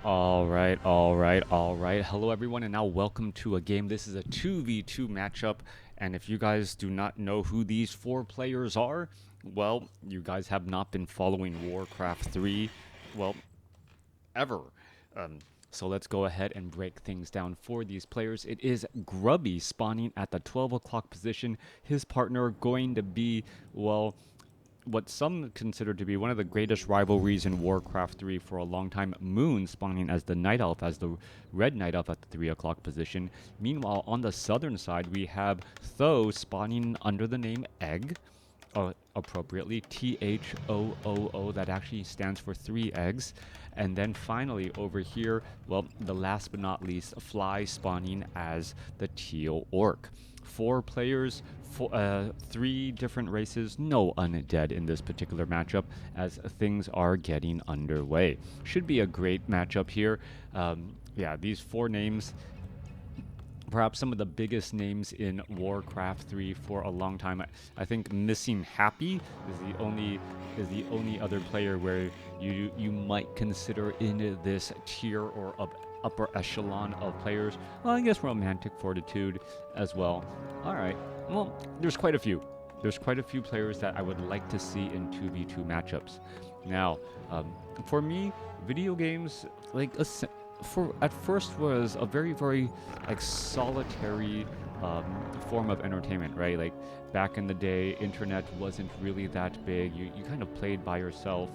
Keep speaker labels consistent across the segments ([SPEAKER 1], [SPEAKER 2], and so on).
[SPEAKER 1] All right. Hello, everyone, and now welcome to a game. This is a 2v2 matchup, and if you guys do not know who these four players are, well, you guys have not been following Warcraft 3, well, ever. Um, so let's go ahead and break things down for these players. It is Grubby spawning at the 12 o'clock position. His partner going to be, well, what some consider to be one of the greatest rivalries in Warcraft 3 for a long time, Moon spawning as the Night Elf, as the Red Night Elf at the 3 o'clock position. Meanwhile, on the southern side, we have Tho spawning under the name Egg, appropriately, TH000, that actually stands for 3 eggs. And then finally, over here, well, the last but not least, Fly spawning as the Teal Orc. 4 players, 3 different races, no undead in this particular matchup as things are getting underway. Should be a great matchup here. Yeah, these 4 names, perhaps some of the biggest names in Warcraft 3 for a long time. I think missing Happy is the only other player where you might consider in this tier or upper echelon of players. Well, I guess Romantic Fortitude as well. All right. Well, there's quite a few. There's quite a few players that I would like to see in 2v2 matchups. Now, for me, video games, like at first was a very like solitary form of entertainment, right? Like back in the day, internet wasn't really that big. You kind of played by yourself,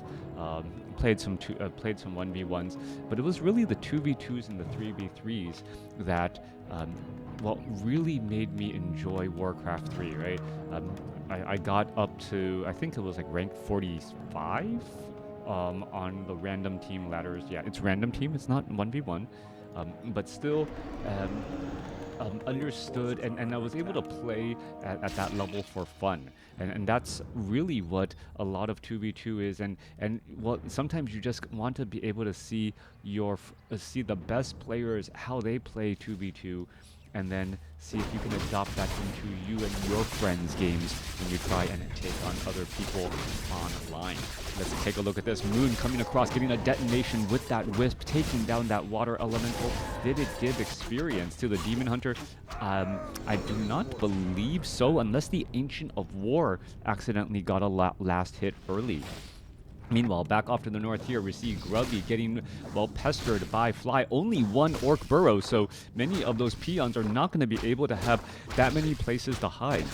[SPEAKER 1] played some 1v1s, but it was really the 2v2s and the 3v3s that well, really made me enjoy Warcraft 3, right? I got up to, I think it was like rank 45 on the random team ladders. Yeah, it's random team, it's not 1v1, but still understood, and I was able to play at that level for fun. And that's really what a lot of 2v2 is. And well, sometimes you just want to be able to see see the best players, how they play 2v2, and then see if you can adopt that into you and your friends' games when you try and take on other people online. Let's take a look at this. Moon coming across, getting a detonation with that Wisp, taking down that water elemental. Did it give experience to the Demon Hunter? I do not believe so, unless the Ancient of War accidentally got a last hit early. Meanwhile, back off to the north here, we see Grubby getting, well, pestered by Fly. Only 1 Orc burrow, so many of those peons are not going to be able to have that many places to hide.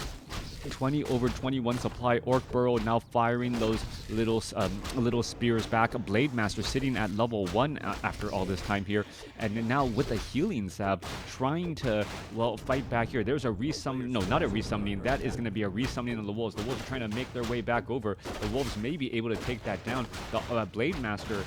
[SPEAKER 1] 20 over 21 supply. Orc burrow now firing those little spears back. Blade Master sitting at level 1 after all this time here, and then now with a healing salve trying to, well, fight back here. There's a resummon, no, not a resummoning, that is going to be a resummoning of the wolves. The wolves are trying to make their way back over. The wolves may be able to take that down. The Blade Master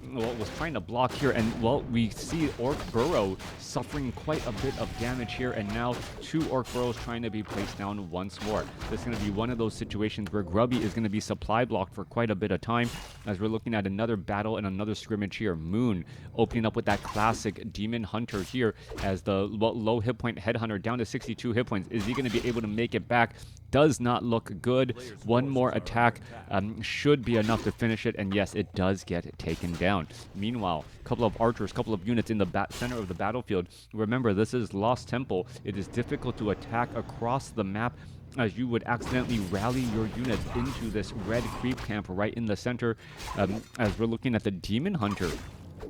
[SPEAKER 1] well, was trying to block here, and well, we see Orc burrow suffering quite a bit of damage here, and now 2 Orc burrows trying to be placed down once more. This is going to be one of those situations where Grubby is going to be supply blocked for quite a bit of time, as we're looking at another battle and another scrimmage here. Moon opening up with that classic Demon Hunter here as the low hit point Headhunter down to 62 hit points. Is he going to be able to make it back? Does not look good. One more attack should be enough to finish it, and yes, it does get taken down. Meanwhile, a couple of archers, a couple of units in the center of the battlefield. Remember, this is Lost Temple. It is difficult to attack across the map, as you would accidentally rally your units into this red creep camp right in the center, as we're looking at the Demon Hunter.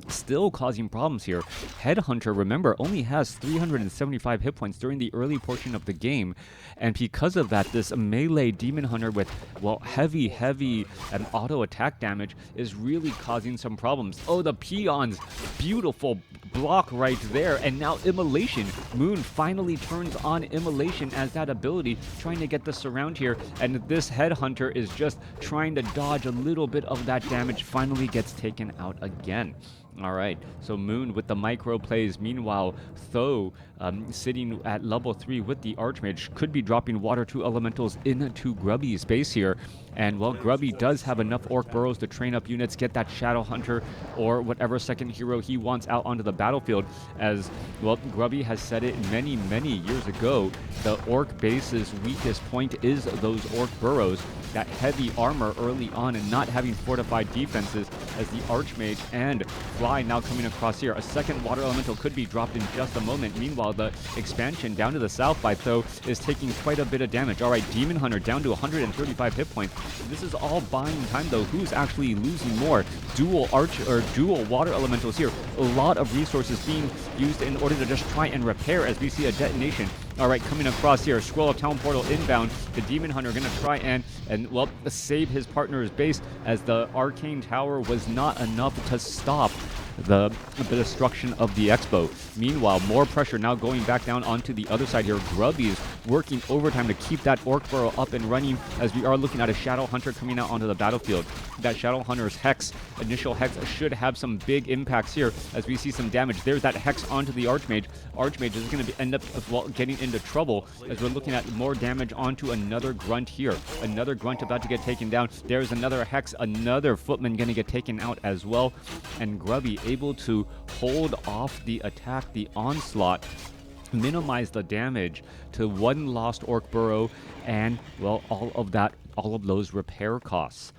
[SPEAKER 1] Still causing problems here. Headhunter, remember, only has 375 hit points during the early portion of the game, and because of that, this melee Demon Hunter with, well, heavy auto attack damage is really causing some problems. Oh, the peons, beautiful block right there, and now Immolation. Moon finally turns on Immolation as that ability, trying to get the surround here, and this Headhunter is just trying to dodge a little bit of that damage, finally gets taken out again. All right, so Moon with the micro plays. Meanwhile, Tho sitting at level 3 with the Archmage could be dropping water 2 elementals into Grubby's base here. And, well, Grubby does have enough Orc burrows to train up units, get that Shadow Hunter or whatever second hero he wants out onto the battlefield. As, well, Grubby has said it many years ago, the Orc base's weakest point is those Orc burrows. that heavy armor early on and not having fortified defenses as the Archmage and Fly now coming across here. A second Water Elemental could be dropped in just a moment. Meanwhile, the expansion down to the south by Tho is taking quite a bit of damage. All right, Demon Hunter down to 135 hit points. This is all buying time, though. Who's actually losing more? Dual Water Elementals here. A lot of resources being used in order to just try and repair as we see a detonation. All right, coming across here, Scroll of Town Portal inbound. The Demon Hunter going to try and well, save his partner's base as the Arcane Tower was not enough to stop the destruction of the Expo. Meanwhile, more pressure now going back down onto the other side here. Grubby is working overtime to keep that Orc Burrow up and running as we are looking at a Shadow Hunter coming out onto the battlefield. That Shadow Hunter's initial Hex should have some big impacts here as we see some damage. There's that Hex onto the Archmage. Archmage is going to end up getting into trouble as we're looking at more damage onto another Grunt here. Another Grunt about to get taken down. There's another Hex, another Footman going to get taken out as well. And Grubby able to hold off the attack, the onslaught, minimize the damage to one lost Orc Burrow, and well, all of those repair costs.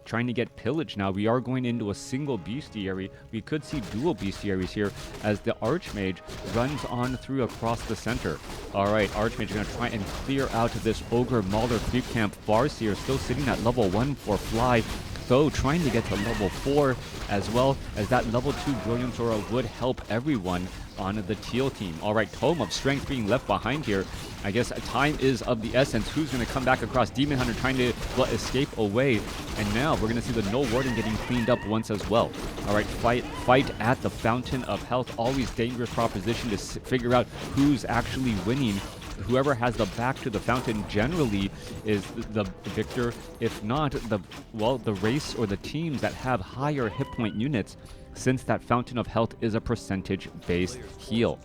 [SPEAKER 1] Trying to get pillage now. We are going into a single bestiary. We could see dual bestiaries here as the Archmage runs on through across the center. All right, Archmage going to try and clear out this Ogre Mauler creep camp. Farseer still sitting at level 1 for Fly. Though trying to get to level 4 as well as that level 2 Brilliant Sora would help everyone on the teal team. All right, Tome of Strength being left behind here. I guess time is of the essence. Who's going to come back across? Demon Hunter trying to escape away. And now we're going to see the Null Warden getting cleaned up once as well. All right, fight at the Fountain of Health. Always dangerous proposition to figure out who's actually winning. Whoever has the back to the fountain generally is the victor. If not, the race or the teams that have higher hit point units, since that Fountain of Health is a percentage-based heal.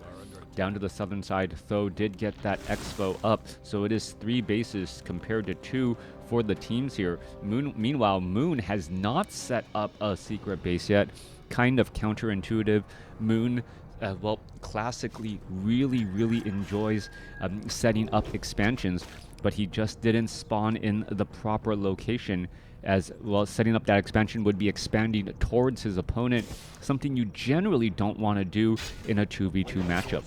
[SPEAKER 1] Down to the southern side, Tho did get that Expo up, so it is 3 bases compared to 2 for the teams here. Meanwhile, Moon has not set up a secret base yet. Kind of counterintuitive. Moon classically really enjoys setting up expansions, but he just didn't spawn in the proper location. As well, setting up that expansion would be expanding towards his opponent, something you generally don't want to do in a 2v2 matchup.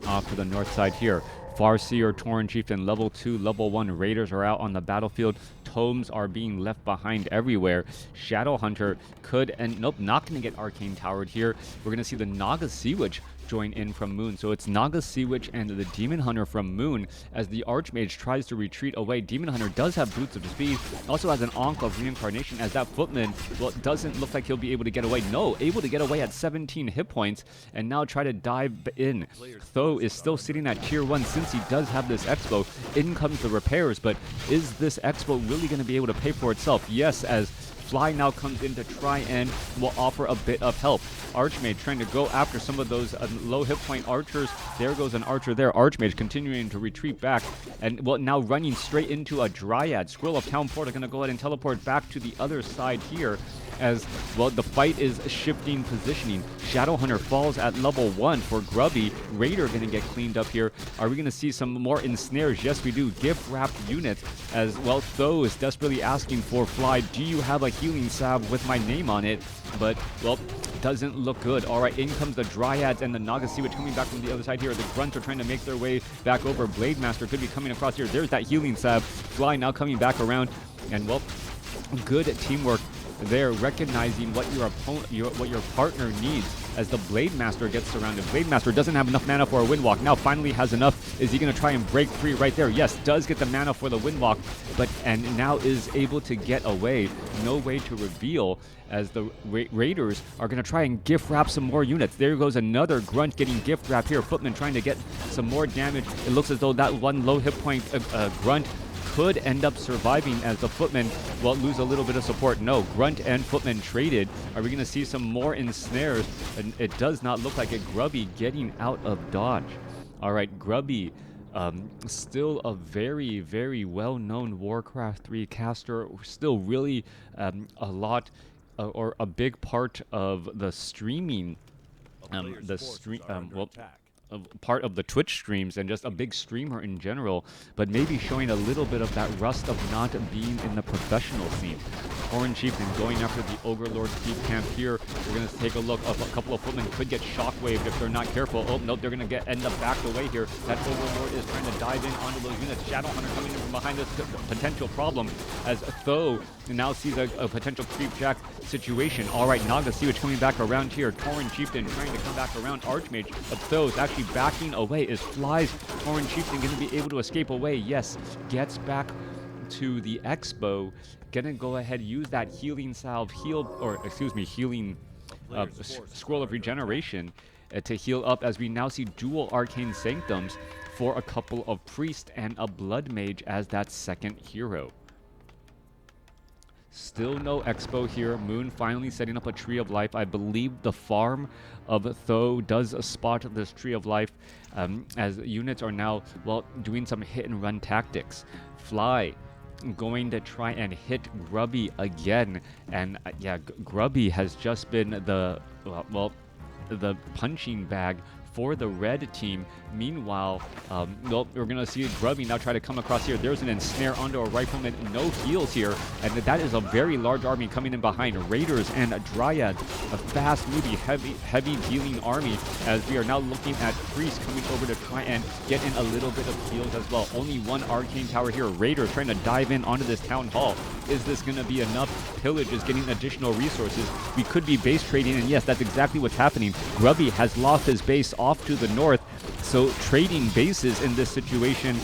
[SPEAKER 1] Off to the north side here, Farseer, Tauren Chieftain, level 2, level 1 Raiders are out on the battlefield. Tomes are being left behind everywhere. Shadow Hunter could, and nope, not going to get Arcane Towered here. We're going to see the Naga Sea Witch join in from Moon. So it's Naga Sea Witch and the Demon Hunter from Moon as the Archmage tries to retreat away. Demon Hunter does have Boots of Speed, also has an Ankh of Reincarnation as that Footman, well, doesn't look like he'll be able to get away. No, able to get away at 17 hit points and now try to dive in. Tho is still sitting at tier 1 since he does have this Expo. In comes the repairs, but is this Expo really going to be able to pay for itself? Yes, as Fly now comes in to try and will offer a bit of help. Archmage trying to go after some of those low hit point archers. There goes an archer there. Archmage continuing to retreat back and well, now running straight into a Dryad. Scroll of Town Portal going to go ahead and teleport back to the other side here. As well, the fight is shifting positioning. Shadow Hunter falls at level 1 for Grubby. Raider going to get cleaned up here. Are we going to see some more ensnares? Yes, we do. Gift wrapped units as well. Tho is desperately asking for Fly. Do you have a healing salve with my name on it? But, well, doesn't look good. All right, in comes the Dryads and the Naga Sea Witch coming back from the other side here. The Grunts are trying to make their way back over. Blade Master could be coming across here. There's that healing salve. Fly now coming back around. And, well, good teamwork there, recognizing what your opponent, what your partner needs as the Blade Master gets surrounded. Blade Master doesn't have enough mana for a Windwalk. Now finally has enough. Is he going to try and break free right there? Yes, does get the mana for the Windwalk, and now is able to get away. No way to reveal as the Raiders are going to try and gift wrap some more units. There goes another Grunt getting gift wrap here. Footman trying to get some more damage. It looks as though that one low hit point Grunt could end up surviving as the Footman will lose a little bit of support. No, Grunt and Footman traded. Are we going to see some more ensnares? And it does not look like it. Grubby getting out of dodge. All right, Grubby, still a very well-known Warcraft 3 caster. Still really a lot or a big part of the streaming. part of the Twitch streams and just a big streamer in general, but maybe showing a little bit of that rust of not being in the professional scene. Torrent Chieftain going after the Ogre Lord Steve camp here. We're going to take a look. A couple of footmen could get shockwaved if they're not careful. Oh, no, they're going to end up backed away here. That Ogre Lord is trying to dive in onto those units. Shadowhunter coming in from behind this potential problem as Tho now sees a potential creep jack situation. All right, Naga Sewage coming back around here. Torrent Chieftain trying to come back around. Archmage of Tho is actually backing away. Is Fly's Torrent Chieftain going to be able to escape away? Yes, gets back to the expo. Gonna go ahead, use that healing salve, healing scroll of regeneration to heal up, as we now see dual arcane sanctums for a couple of priest and a blood mage as that second hero. Still no expo here. Moon finally setting up a tree of life. I believe the farm of Tho does spot this tree of life, as units are now, well, doing some hit and run tactics. Fly going to try and hit Grubby again, and yeah, Grubby has just been the the punching bag for the red team. Meanwhile, well, we're going to see Grubby now try to come across here. There's an ensnare onto a rifleman. No heals here. And that is a very large army coming in behind. Raiders and Dryads, a fast-moving, heavy dealing army, as we are now looking at Priest coming over to try and get in a little bit of heals as well. Only one arcane tower here. Raiders trying to dive in onto this town hall. Is this going to be enough? Pillage is getting additional resources. We could be base trading, and yes, that's exactly what's happening. Grubby has lost his base off to the north, so trading bases in this situation,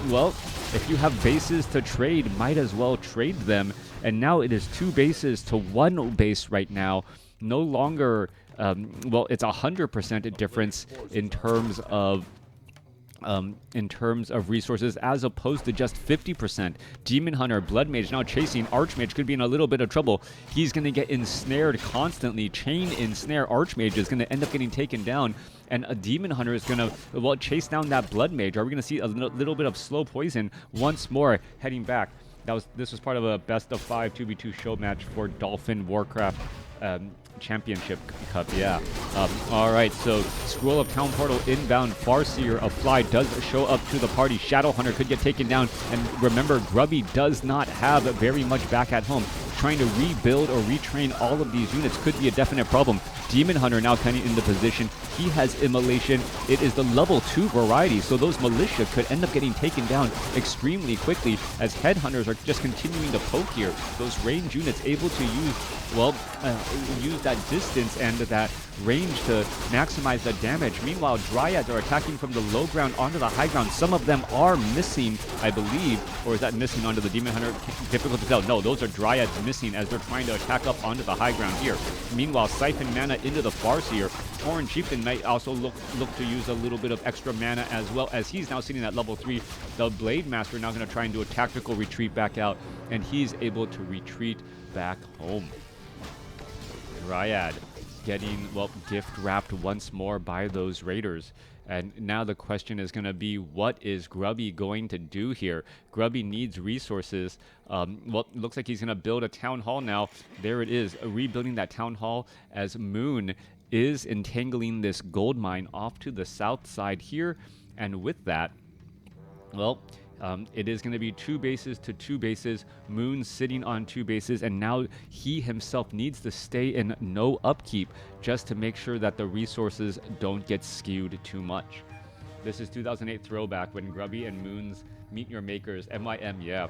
[SPEAKER 1] well, if you have bases to trade, might as well trade them. And now it is 2 bases to 1 base right now. No longer, well, it's 100% difference in terms of resources, as opposed to just 50%. Demon Hunter, Blood Mage now chasing. Archmage could be in a little bit of trouble. He's going to get ensnared constantly. Chain ensnare. Archmage is going to end up getting taken down. And a Demon Hunter is going to, well, chase down that Blood Mage. Are we going to see a little bit of slow poison once more heading back? This was part of a best of 5 2v2 show match for Dolphin WarCraft Championship Cup, yeah. All right, so Scroll of Town Portal inbound. Farseer of Fly does show up to the party. Shadowhunter could get taken down. And remember, Grubby does not have very much back at home. Trying to rebuild or retrain all of these units could be a definite problem. Demon Hunter now coming into position. He has Immolation. It is the level 2 variety, so those militia could end up getting taken down extremely quickly, as headhunters are just continuing to poke here. Those range units able to use, well, use that distance and that range to maximize the damage. Meanwhile, Dryads are attacking from the low ground onto the high ground. Some of them are missing, I believe, or is that missing onto the Demon Hunter? Difficult to tell. No, those are Dryads missing as they're trying to attack up onto the high ground here. Meanwhile, Siphon mana into the Farseer. Torrent Chieftain might also look to use a little bit of extra mana, as well as he's now sitting at level 3. The Blade Master now going to try and do a tactical retreat back out, and he's able to retreat back home. Dryad getting, well, gift wrapped once more by those Raiders. And now the question is going to be, what is Grubby going to do here? Grubby needs resources. Well, it looks like he's going to build a town hall now. There it is, rebuilding that town hall, as Moon is entangling this gold mine off to the south side here. And with that, well, it is going to be 2 bases to 2 bases. Moon sitting on 2 bases, and now he himself needs to stay in no upkeep just to make sure that the resources don't get skewed too much. This is 2008 throwback when Grubby and Moon's Meet Your Makers. MIM, yeah.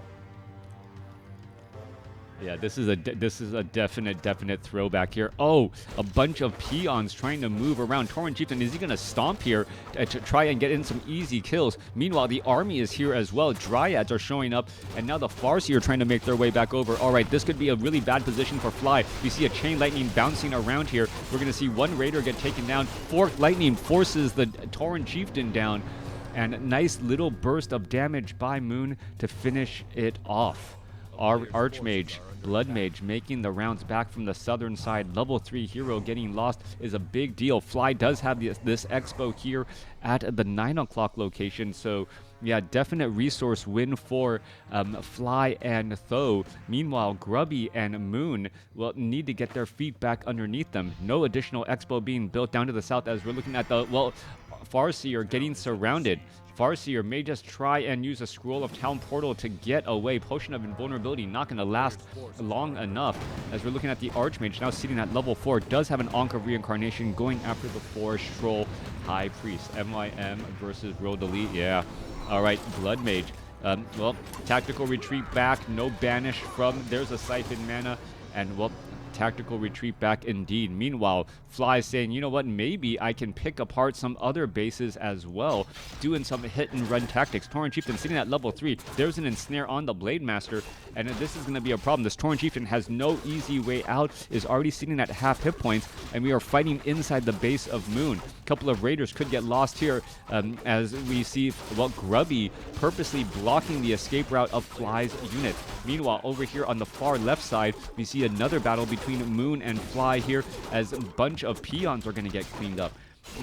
[SPEAKER 1] Yeah, this is a definite throwback here. Oh, a bunch of peons trying to move around. Torrent Chieftain, is he going to stomp here to try and get in some easy kills? Meanwhile, the army is here as well. Dryads are showing up, and now the Farseer are trying to make their way back over. All right, this could be a really bad position for Fly. We see a Chain Lightning bouncing around here. We're going to see one Raider get taken down. Forked Lightning forces the Torrent Chieftain down, and nice little burst of damage by Moon to finish it off. Our Archmage, Blood Mage, making the rounds back from the southern side. Level 3 hero getting lost is a big deal. Fly does have this expo here at the 9 o'clock location, so yeah, definite resource win for Fly and Tho. Meanwhile, Grubby and Moon will need to get their feet back underneath them. No additional expo being built down to the south, as we're looking at the, well, Farseer getting surrounded. Farseer may just try and use a Scroll of Town Portal to get away. Potion of Invulnerability not going to last long enough, as we're looking at the Archmage now sitting at level 4. Does have an Ankh of Reincarnation going after the Forest Troll High Priest. MYM versus Roll Delete. Yeah. All right, Blood Mage. Well, tactical retreat back. No banish from. There's a Siphon Mana. And, well, tactical retreat back indeed. Meanwhile, Fly saying, you know what, maybe I can pick apart some other bases as well, doing some hit and run tactics. Tauren Chieftain sitting at level 3. There's an ensnare on the Blade Master, and this is going to be a problem. This Tauren Chieftain has no easy way out, is already sitting at half hit points, and we are fighting inside the base of Moon. A couple of Raiders could get lost here, as we see, well, Grubby purposely blocking the escape route of Fly's unit. Meanwhile, over here on the far left side, we see another battle between Moon and Fly here, as a bunch of peons are going to get cleaned up.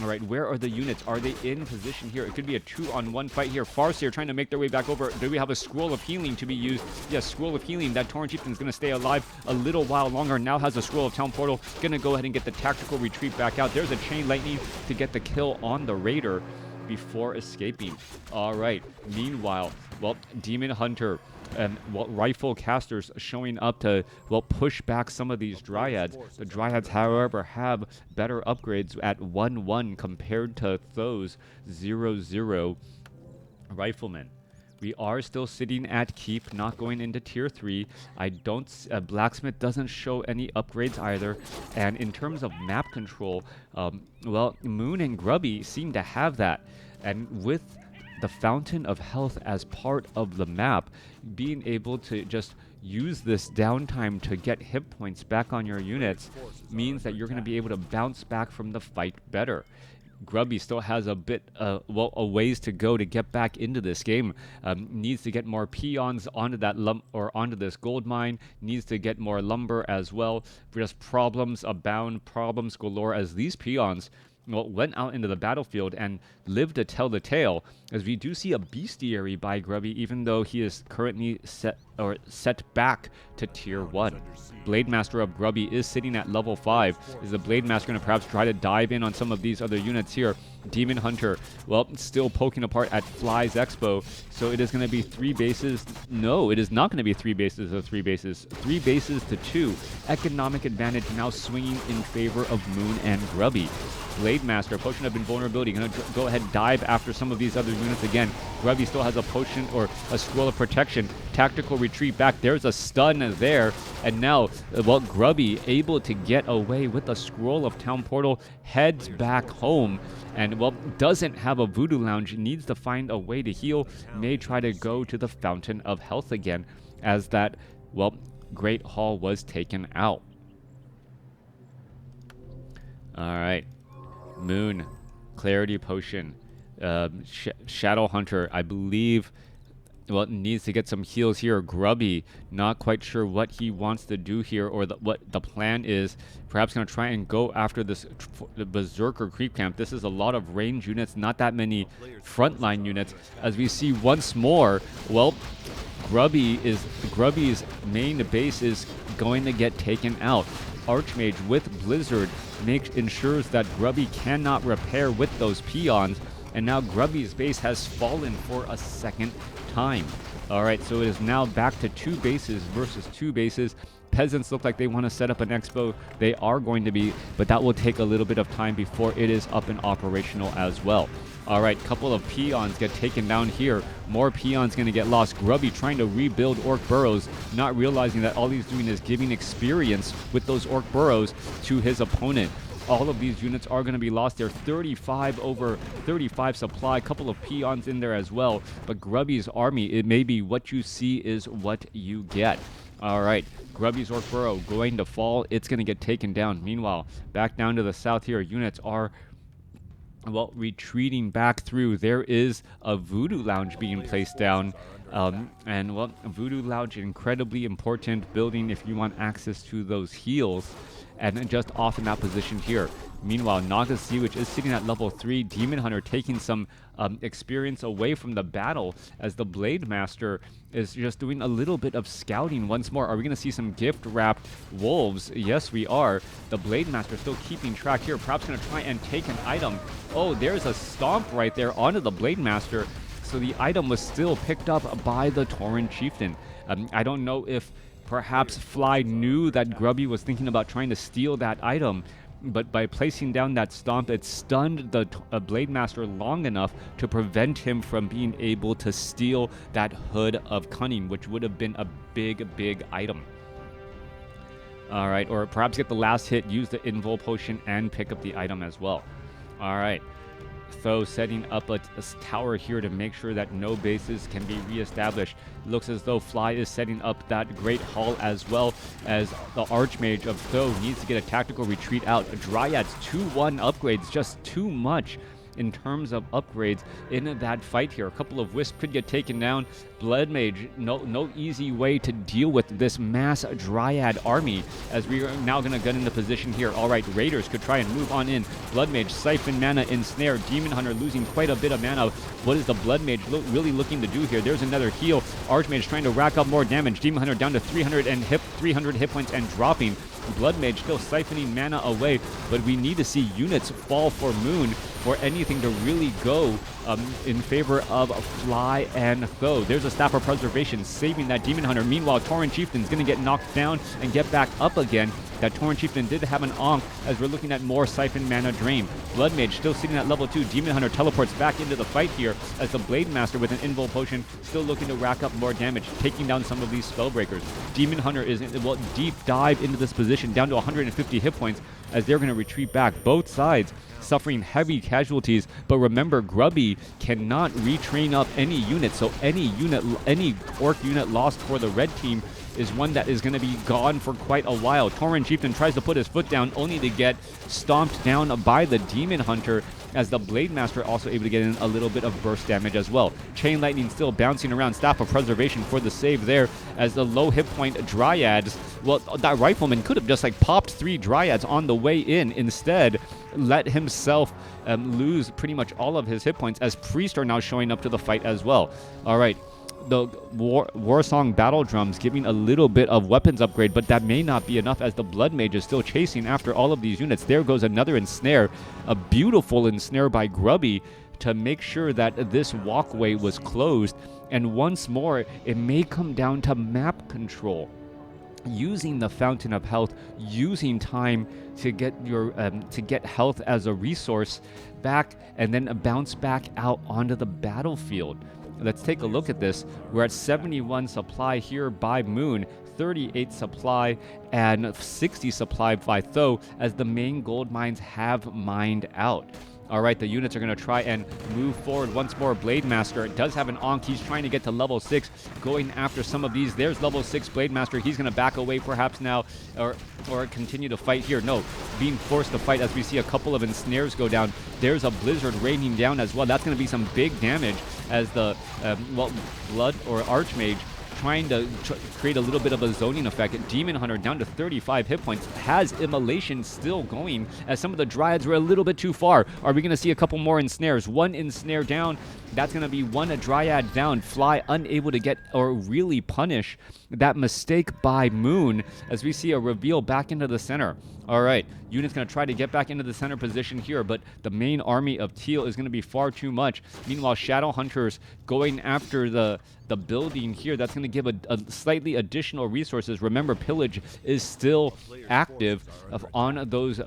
[SPEAKER 1] All right, where are the units? Are they in position here? It could be a 2-on-1 fight here. Farseer trying to make their way back over. Do we have a Scroll of Healing to be used? Yes, Scroll of Healing. That Tauren Chieftain is going to stay alive a little while longer. Now has a Scroll of Town Portal. Going to go ahead and get the tactical retreat back out. There's a Chain Lightning to get the kill on the Raider before escaping. All right, meanwhile, well, Demon Hunter and, well, Rifle Casters showing up to, well, push back some of these Dryads. The Dryads, however, have better upgrades at 1-1 compared to those 0-0 Riflemen. We are still sitting at Keep, not going into Tier 3. I don't... Blacksmith doesn't show any upgrades either. And in terms of map control, well, Moon and Grubby seem to have that. And with the Fountain of Health as part of the map, being able to just use this downtime to get hit points back on your units means that you're going to be able to bounce back from the fight better. Grubby still has a bit, well, a ways to go to get back into this game. Needs to get more peons onto that onto this gold mine. Needs to get more lumber as well. Just problems abound, problems galore, as these peons, well, went out into the battlefield and lived to tell the tale, as we do see a bestiary by Grubby, even though he is currently set back to Tier 1. Blade Master of Grubby is sitting at level 5. Is the Blade Master going to perhaps try to dive in on some of these other units here? Demon Hunter, well, still poking apart at Fly's Expo, so it is going to be 3 bases. No, it is not going to be 3 bases or 3 bases. 3 bases to 2. Economic advantage now swinging in favor of Moon and Grubby. Blade Master, Potion of Invulnerability, going to go ahead and dive after some of these other units again. Grubby still has a potion or a Scroll of Protection. Tactical retreat back. There's a stun there. And now, well, Grubby able to get away with a Scroll of Town Portal, heads back home. And, well, doesn't have a Voodoo Lounge. Needs to find a way to heal. May try to go to the Fountain of Health again, as that, well, Great Hall was taken out. All right. Moon, Clarity Potion, Shadow Hunter, I believe, well, needs to get some heals here. Grubby, not quite sure what he wants to do here, or what the plan is. Perhaps going to try and go after this the Berserker Creep Camp. This is a lot of range units, not that many frontline units. As we see once more, well, Grubby's main base is going to get taken out. Archmage with Blizzard ensures that Grubby cannot repair with those peons, and now Grubby's base has fallen for a second time. All right, so it is now back to 2 bases versus 2 bases. Peasants look like they want to set up an expo. They are going to be, but that will take a little bit of time before it is up and operational as well. All right, couple of peons get taken down here. More peons going to get lost. Grubby trying to rebuild Orc Burrows, not realizing that all he's doing is giving experience with those Orc Burrows to his opponent. All of these units are going to be lost. They're 35 over 35 supply. Couple of peons in there as well. But Grubby's army, it may be what you see is what you get. All right, Grubby's Orc Burrow going to fall. It's going to get taken down. Meanwhile, back down to the south here, units are, well, retreating back through. There is a Voodoo Lounge being placed down. And, well, Voodoo Lounge, incredibly important building if you want access to those heals. and just off in that position here. Meanwhile, Naga Sea Witch is sitting at level 3. Demon Hunter taking some experience away from the battle as the Blade Master is just doing a little bit of scouting once more. Are we going to see some gift-wrapped wolves? Yes, we are. The Blade Master still keeping track here. Perhaps going to try and take an item. Oh, there's a stomp right there onto the Blade Master. So the item was still picked up by the Tauren Chieftain. I don't know if perhaps Fly knew that Grubby was thinking about trying to steal that item, but by placing down that stomp, it stunned the Blade Master long enough to prevent him from being able to steal that Hood of Cunning, which would have been a big, big item. All right, or perhaps get the last hit, use the Invul Potion, and pick up the item as well. All right. Though setting up a tower here to make sure that no bases can be reestablished. Looks as though Fly is setting up that Great Hall as well, as the Archmage of Though needs to get a tactical retreat out. Dryad's 2-1 upgrades, just too much in terms of upgrades in that fight here. A couple of Wisps could get taken down. Blood Mage, no easy way to deal with this mass Dryad army, as we are now going to get into position here. All right, Raiders could try and move on in. Blood Mage, siphon mana, ensnare. Demon Hunter losing quite a bit of mana. What is the Blood Mage really looking to do here? There's another heal. Archmage trying to rack up more damage. Demon Hunter down to 300 hit points and dropping. Blood Mage still siphoning mana away, but we need to see units fall for Moon for anything to really go in favor of Fly and Though. There's a Staff of Preservation saving that Demon Hunter. Meanwhile, Tauren Chieftain's going to get knocked down and get back up again. That Tauren Chieftain did have an Ankh, as we're looking at more siphon mana drain. Blood Mage still sitting at level 2. Demon Hunter teleports back into the fight here, as the Blade Master with an Invul Potion still looking to rack up more damage, taking down some of these Spellbreakers. Demon Hunter is deep dive into this position, down to 150 hit points, as they're going to retreat back. Both sides suffering heavy casualties, but remember, Grubby cannot retrain up any unit, so any Orc unit lost for the red team is one that is going to be gone for quite a while. Tauren Chieftain tries to put his foot down, only to get stomped down by the Demon Hunter, as the Blade Master also able to get in a little bit of burst damage as well. Chain Lightning still bouncing around. Staff of Preservation for the save there, as the low hit point Dryads, well, that Rifleman could have just like popped 3 Dryads on the way in, instead let himself lose pretty much all of his hit points, as Priest are now showing up to the fight as well. All right. The War Song Battle Drums giving a little bit of weapons upgrade, but that may not be enough, as the Blood Mage is still chasing after all of these units. There goes another ensnare, a beautiful ensnare by Grubby to make sure that this walkway was closed. And once more, it may come down to map control. Using the Fountain of Health, using time to get your to get health as a resource back, and then bounce back out onto the battlefield. Let's take a look at this. We're at 71 supply here by Moon, 38 supply, and 60 supply by Though, as the main gold mines have mined out. All right, the units are going to try and move forward once more. Blade Master does have an Ankh. He's trying to get to level 6, going after some of these. There's level 6 Blade Master. He's going to back away perhaps now, or continue to fight here. No, being forced to fight, as we see a couple of ensnares go down. There's a Blizzard raining down as well. That's going to be some big damage, as the Blood or Archmage trying to create a little bit of a zoning effect. Demon Hunter down to 35 hit points, has Immolation still going, as some of the Dryads were a little bit too far. Are we going to see a couple more ensnares? One ensnare down. That's going to be one Dryad down. Fly unable to get or really punish that mistake by Moon, as we see a reveal back into the center. All right, unit's going to try to get back into the center position here, but the main army of Teal is going to be far too much. Meanwhile, Shadow Hunters going after the building here. That's going to give a slightly additional resources. Remember, pillage is still active on those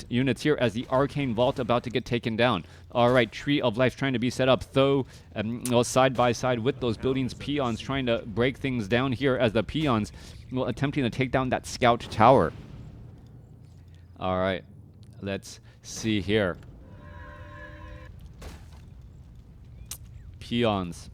[SPEAKER 1] units here, as the Arcane Vault about to get taken down. All right, Tree of Life trying to be set up, though, side by side with those buildings. Peons trying to break things down here, as the Peons attempting to take down that Scout Tower. All right, let's see here. Peons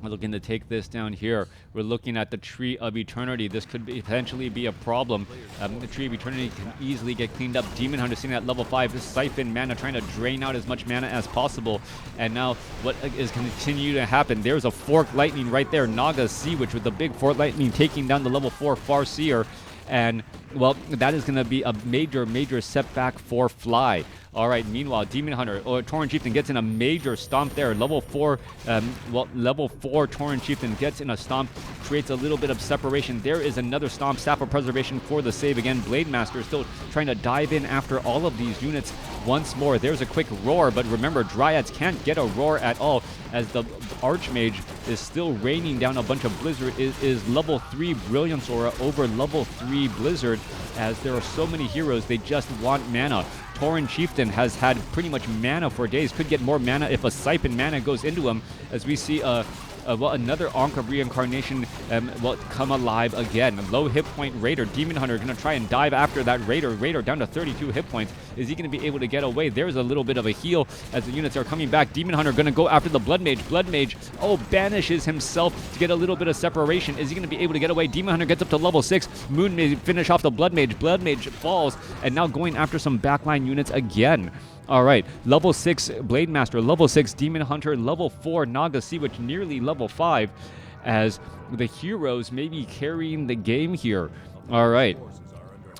[SPEAKER 1] are looking to take this down here. We're looking at the Tree of Eternity. This could potentially be a problem. The Tree of Eternity can easily get cleaned up. Demon Hunter sitting at level 5. Siphon mana, trying to drain out as much mana as possible. And now what is continue to happen? There's a Forked Lightning right there. Naga Sea Witch with the big Forked Lightning taking down the level 4 Farseer. And well, that is going to be a major setback for Fly. All right, meanwhile, Demon Hunter or Tauren Chieftain gets in a major stomp there. Level 4, level 4 Tauren Chieftain gets in a stomp, creates a little bit of separation. There is another stomp, Staff of Preservation for the save. Again, Blade Master still trying to dive in after all of these units once more. There's a quick roar, but remember, Dryads can't get a roar at all as the Archmage is still raining down a bunch of Blizzard. It is level 3 Brilliance Aura over level 3 Blizzard, as there are so many heroes, they just want mana. Tauren Chieftain has had pretty much mana for days. Could get more mana if a Siphon mana goes into him, as we see another Ankh of Reincarnation come alive again. Low hit point Raider. Demon Hunter going to try and dive after that Raider. Raider down to 32 hit points. Is he going to be able to get away? There's a little bit of a heal as the units are coming back. Demon Hunter going to go after the Blood Mage. Blood Mage, banishes himself to get a little bit of separation. Is he going to be able to get away? Demon Hunter gets up to level 6. Moon may finish off the Blood Mage. Blood Mage falls, and now going after some backline units again. All right, level 6 Blade Master, level 6 Demon Hunter, level 4 Naga Sea Witch, nearly level 5, as the heroes may be carrying the game here. All right.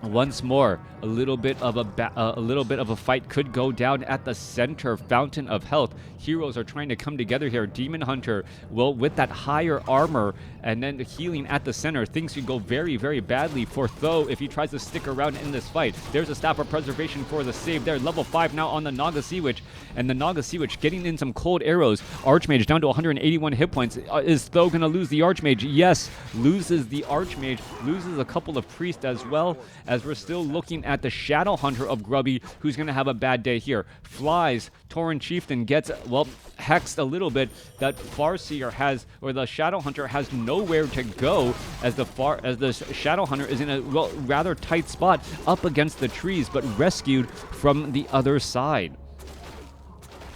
[SPEAKER 1] Once more, a little bit of a fight could go down at the center Fountain of Health. Heroes are trying to come together here. Demon Hunter, well, with that higher armor and then healing at the center, things could go very, very badly for Tho if he tries to stick around in this fight. There's a Staff of Preservation for the save there. Level 5 now on the Naga Sea Witch, and the Naga Sea Witch getting in some cold arrows. Archmage down to 181 hit points. Is Tho going to lose the Archmage? Yes, loses the Archmage, loses a couple of priests as well, as we're still looking at the Shadow Hunter of Grubby, who's going to have a bad day here. Flies, Tauren Chieftain gets, well, hexed a little bit. That Farseer has, or the Shadow Hunter has nowhere to go, as the Shadow Hunter is in a rather tight spot up against the trees, but rescued from the other side.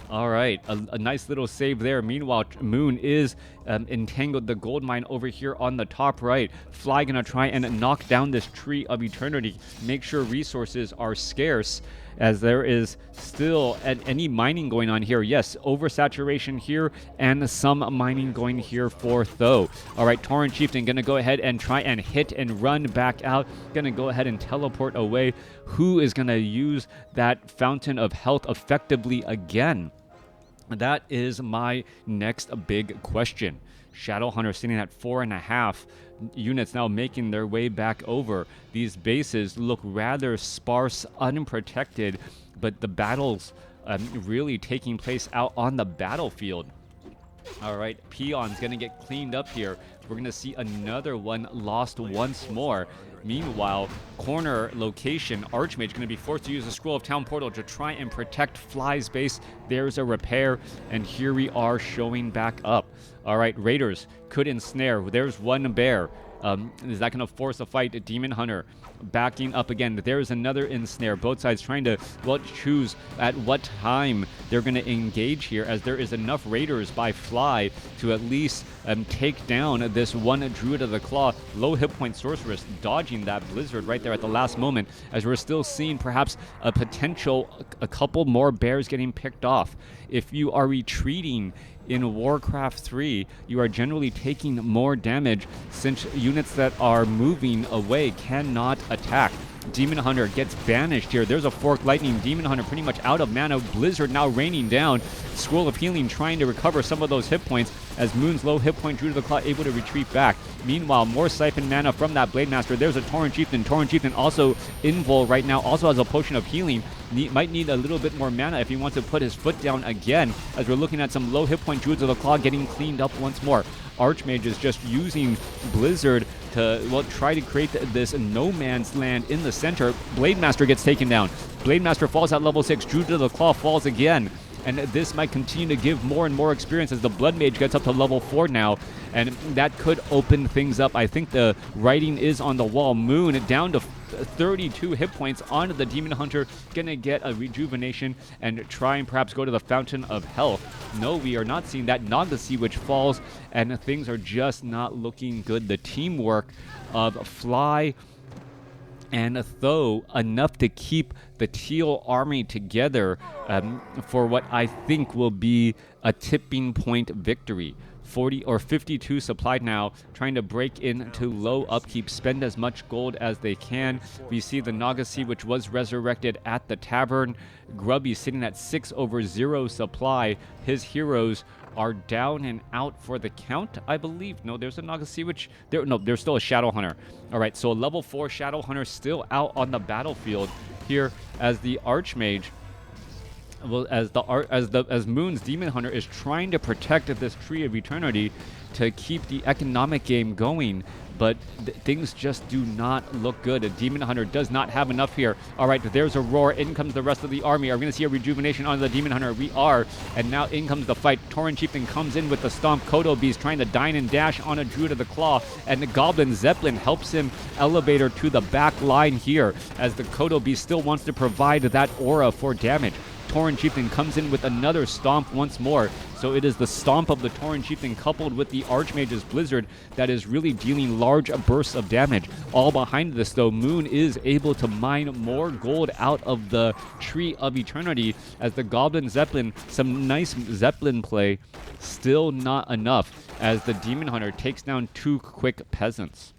[SPEAKER 1] All right, a nice little save there. Meanwhile, Moon is entangled the gold mine over here on the top right. Fly gonna try and knock down this Tree of Eternity, make sure resources are scarce, as there is still any mining going on here. Yes, oversaturation here and some mining going here for Tho. All right, Tauren Chieftain gonna go ahead and try and hit and run back out. Gonna go ahead and teleport away. Who is gonna use that Fountain of Health effectively again? That is my next big question. Shadow Hunter sitting at 4.5 units now making their way back over. These bases look rather sparse, unprotected, but the battles really taking place out on the battlefield. All right, Peon's going to get cleaned up here. We're going to see another one lost once more. Meanwhile, corner location, Archmage going to be forced to use the Scroll of Town Portal to try and protect Fly's base. There's a repair, and here we are showing back up. All right, Raiders could ensnare. There's one bear. Is that going to force a fight? Demon Hunter backing up again. There's another ensnare. Both sides trying to choose at what time they're going to engage here, as there is enough Raiders by Fly to at least take down this one Druid of the Claw. Low hit point Sorceress dodging that Blizzard right there at the last moment, as we're still seeing perhaps a couple more bears getting picked off. If you are retreating in Warcraft 3, you are generally taking more damage, since units that are moving away cannot attack. Demon Hunter gets banished here. There's a Forked Lightning. Demon Hunter pretty much out of mana. Blizzard now raining down. Scroll of Healing trying to recover some of those hit points, as Moon's low hit point Druid of the Claw able to retreat back. Meanwhile, more Siphon mana from that Blade Master. There's a Tauren Chieftain. Tauren Chieftain also invul right now, also has a Potion of Healing. Might need a little bit more mana if he wants to put his foot down again, as we're looking at some low hit point Druids of the Claw getting cleaned up once more. Archmage is just using Blizzard to try to create this no man's land in the center. Blade Master gets taken down. Blade Master falls at level 6. Druid of the Claw falls again. And this might continue to give more and more experience as the Blood Mage gets up to level 4 now. And that could open things up. I think the writing is on the wall. Moon down to 32 hit points onto the Demon Hunter. Gonna get a rejuvenation and try and perhaps go to the Fountain of Health. No, we are not seeing that. Naga Sea Witch falls, and things are just not looking good. The teamwork of Fly and Tho enough to keep the Teal army together for what I think will be a tipping point victory. 40 or 52 supplied now, trying to break into low upkeep, spend as much gold as they can. We see the Nagasi, which was resurrected at the tavern. Grubby sitting at 6/0 supply. His heroes are down and out for the count, I believe. No, there's a Nagasi, which there's still a Shadow Hunter. All right, so a level 4 Shadow Hunter still out on the battlefield here as the Archmage. Well, as Moon's Demon Hunter is trying to protect this Tree of Eternity to keep the economic game going, but things just do not look good. A Demon Hunter does not have enough here. All right, there's a roar. In comes the rest of the army. Are we going to see a rejuvenation on the Demon Hunter? We are. And now in comes the fight. Tauren Chieftain comes in with the Stomp. Kodo Beast trying to dine and dash on a Druid of the Claw. And the Goblin Zeppelin helps him elevator to the back line here as the Kodo Beast still wants to provide that aura for damage. Tauren Chieftain comes in with another Stomp once more. So it is the Stomp of the Tauren Chieftain coupled with the Archmage's Blizzard that is really dealing large bursts of damage. All behind this, though, Moon is able to mine more gold out of the Tree of Eternity as the Goblin Zeppelin, some nice Zeppelin play, still not enough as the Demon Hunter takes down 2 quick peasants.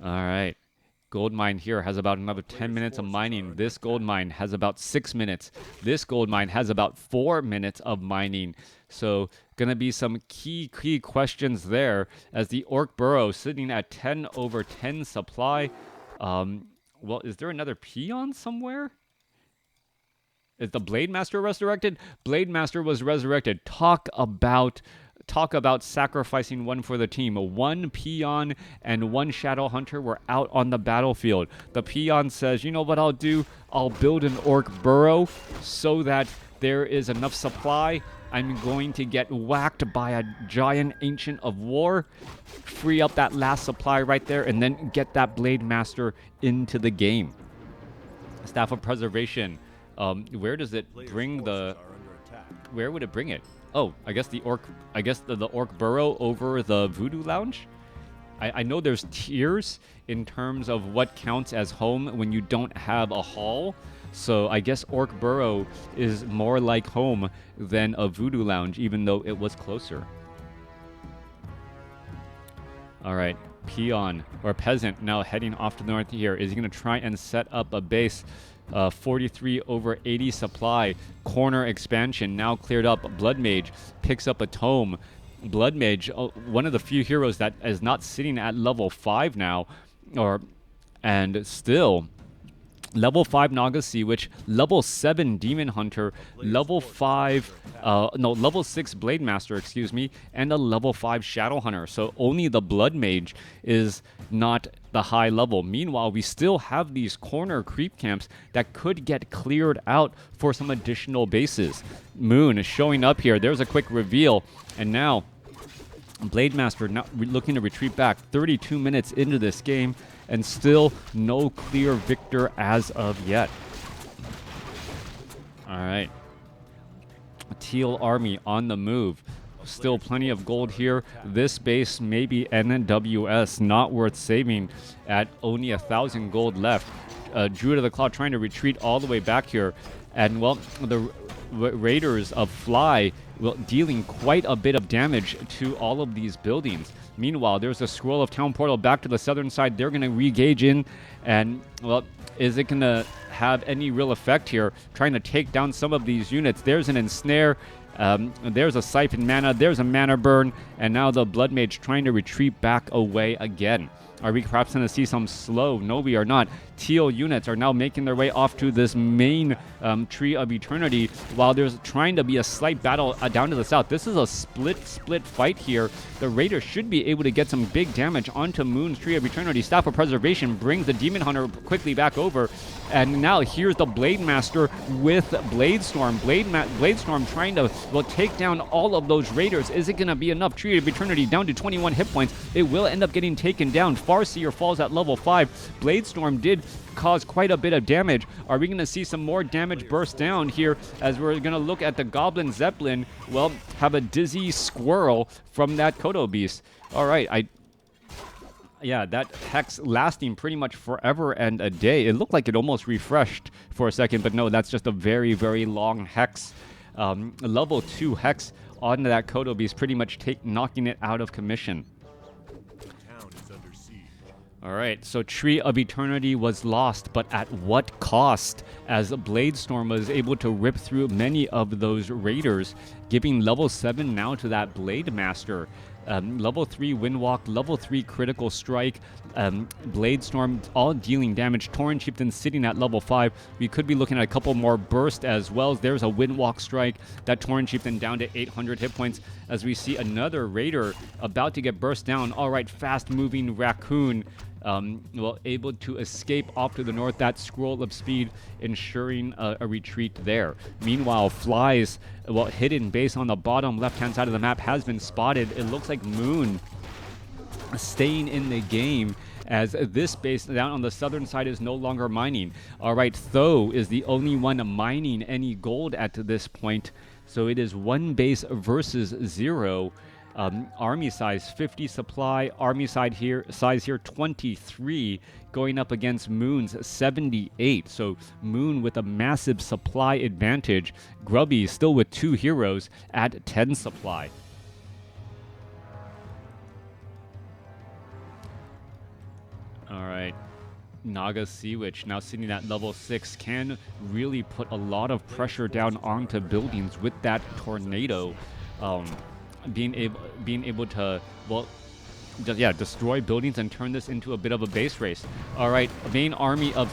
[SPEAKER 1] All right. Gold mine here has about another 10 minutes of mining. This gold mine has about 6 minutes. This gold mine has about 4 minutes of mining. So gonna be some key questions there as the Orc Burrow sitting at 10/10 supply. Well, is there another peon somewhere? Is the Blade Master resurrected? Blade Master was resurrected. Talk about sacrificing one for the team. 1 peon and 1 Shadow Hunter were out on the battlefield. The peon says, you know what I'll do? I'll build an Orc Burrow so that there is enough supply. I'm going to get whacked by a giant Ancient of War, free up that last supply right there, and then get that Blade Master into the game. Staff of Preservation. Where does it bring the... Where would it bring it? Oh, I guess the Orc Burrow over the Voodoo Lounge? I know there's tiers in terms of what counts as home when you don't have a hall. So I guess Orc Burrow is more like home than a Voodoo Lounge, even though it was closer. All right, peon or peasant now heading off to the north here. Is he going to try and set up a base? 43/80 supply. Corner expansion now cleared up. Blood Mage picks up a tome. Blood Mage, one of the few heroes that is not sitting at level 5 now, and still level 5 Nagasi, which level 7 Demon Hunter, level 6 Blade Master, excuse me, and a level 5 Shadow Hunter. So only the Blood Mage is not the high level. Meanwhile, we still have these corner creep camps that could get cleared out for some additional bases. Moon is showing up here. There's a quick reveal, and now Blade Master now looking to retreat back 32 minutes into this game, and still no clear victor as of yet. All right. Teal Army on the move. Still plenty of gold here. This base may be NWS, not worth saving at only 1,000 gold left. Druid of the Claw trying to retreat all the way back here. And, well, the Raiders of Fly dealing quite a bit of damage to all of these buildings. Meanwhile, there's a Scroll of Town Portal back to the southern side. They're going to re-gauge in. And, well, is it going to have any real effect here? Trying to take down some of these units. There's an Ensnare. There's a Siphon Mana. There's a Mana Burn. And now the Blood Mage trying to retreat back away again. Are we perhaps going to see some slow? No, we are not. Teal units are now making their way off to this main Tree of Eternity, while there's trying to be a slight battle down to the south. This is a split fight here. The Raiders should be able to get some big damage onto Moon's Tree of Eternity. Staff of Preservation brings the Demon Hunter quickly back over. And now here's the Blade Master with Bladestorm. Bladestorm trying to, well, take down all of those Raiders. Is it going to be enough? Tree of Eternity down to 21 hit points. It will end up getting taken down. Farseer falls at level 5. Bladestorm did cause quite a bit of damage. Are we going to see some more damage burst down here as we're going to look at the Goblin Zeppelin, well, have a dizzy squirrel from that Kodo Beast? All right, yeah, that Hex lasting pretty much forever and a day. It looked like it almost refreshed for a second, but no, that's just a very, very long Hex. Level 2 Hex onto that Kodo Beast, pretty much knocking it out of commission. Alright, so Tree of Eternity was lost, but at what cost? As Bladestorm was able to rip through many of those raiders, giving level 7 now to that Blade Master. Level 3 Windwalk, level 3 Critical Strike, Bladestorm, all dealing damage. Tauren Chieftain sitting at level 5. We could be looking at a couple more bursts as well. There's a Windwalk Strike. That Tauren Chieftain down to 800 hit points as we see another Raider about to get burst down. Alright, fast-moving Raccoon. Well, able to escape off to the north. That Scroll of Speed ensuring a retreat there. Meanwhile, Fly's, well, hidden base on the bottom left-hand side of the map has been spotted. It looks like Moon staying in the game as this base down on the southern side is no longer mining. Alright, Tho is the only one mining any gold at this point. So it is 1 base versus 0. Army size 50 supply, army size here 23, going up against Moon's 78. So Moon with a massive supply advantage. Grubby still with 2 heroes at 10 supply. Alright, Naga Sea Witch now sitting at level 6 can really put a lot of pressure down onto buildings with that tornado. Being able to, well, destroy buildings and turn this into a bit of a base race. All right, main army of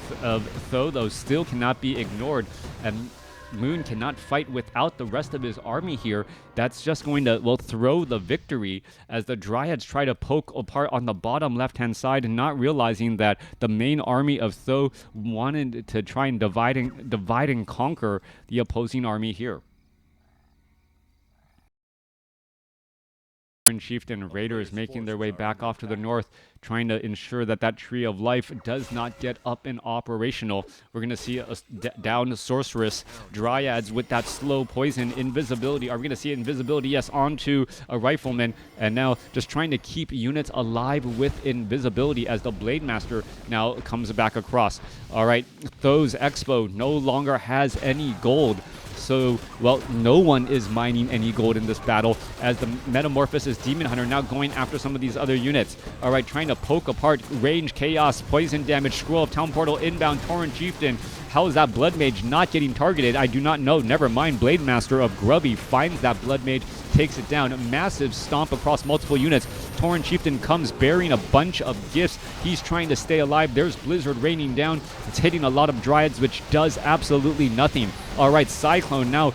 [SPEAKER 1] Tho, though, still cannot be ignored. And Moon cannot fight without the rest of his army here. That's just going to, well, throw the victory as the Dryads try to poke apart on the bottom left-hand side, and not realizing that the main army of Tho wanted to try and divide and conquer the opposing army here. Chieftain Raiders making their way back off to the north, trying to ensure that that Tree of Life does not get up and operational. We're going to see a down Sorceress, Dryads with that slow poison, invisibility. Are we going to see invisibility? Yes, onto a Rifleman, and now just trying to keep units alive with invisibility as the Blade Master now comes back across. All right, Tho's Expo no longer has any gold. So, well, no one is mining any gold in this battle as the Metamorphosis Demon Hunter now going after some of these other units. All right, trying to poke apart, range, chaos, poison damage, Scroll of Town Portal, inbound, Tauren Chieftain. How is that Blood Mage not getting targeted? I do not know. Never mind. Blade Master of Grubby finds that Blood Mage, takes it down. A massive stomp across multiple units. Tauren Chieftain comes bearing a bunch of gifts. He's trying to stay alive. There's Blizzard raining down. It's hitting a lot of Dryads, which does absolutely nothing. All right, Cyclone now,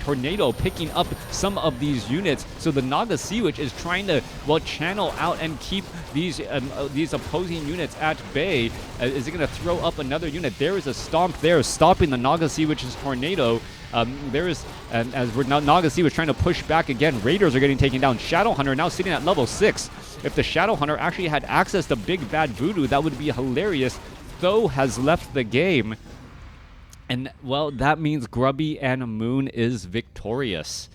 [SPEAKER 1] Tornado picking up some of these units. So the Naga Sea Witch is trying to, well, channel out and keep these opposing units at bay. Is it going to throw up another unit? There is a stomp there, stopping the Naga Sea Witch's Tornado. There is, as we're Naga Sea Witch trying to push back again, Raiders are getting taken down. Shadowhunter now sitting at level 6. If the Shadowhunter actually had access to Big Bad Voodoo, that would be hilarious. Tho has left the game. And, well, that means Grubby and Moon is victorious.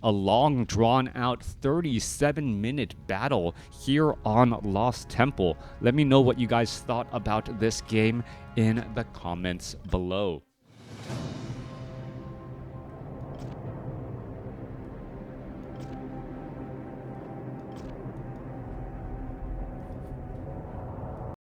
[SPEAKER 1] A long, drawn-out 37-minute battle here on Lost Temple. Let me know what you guys thought about this game in the comments below.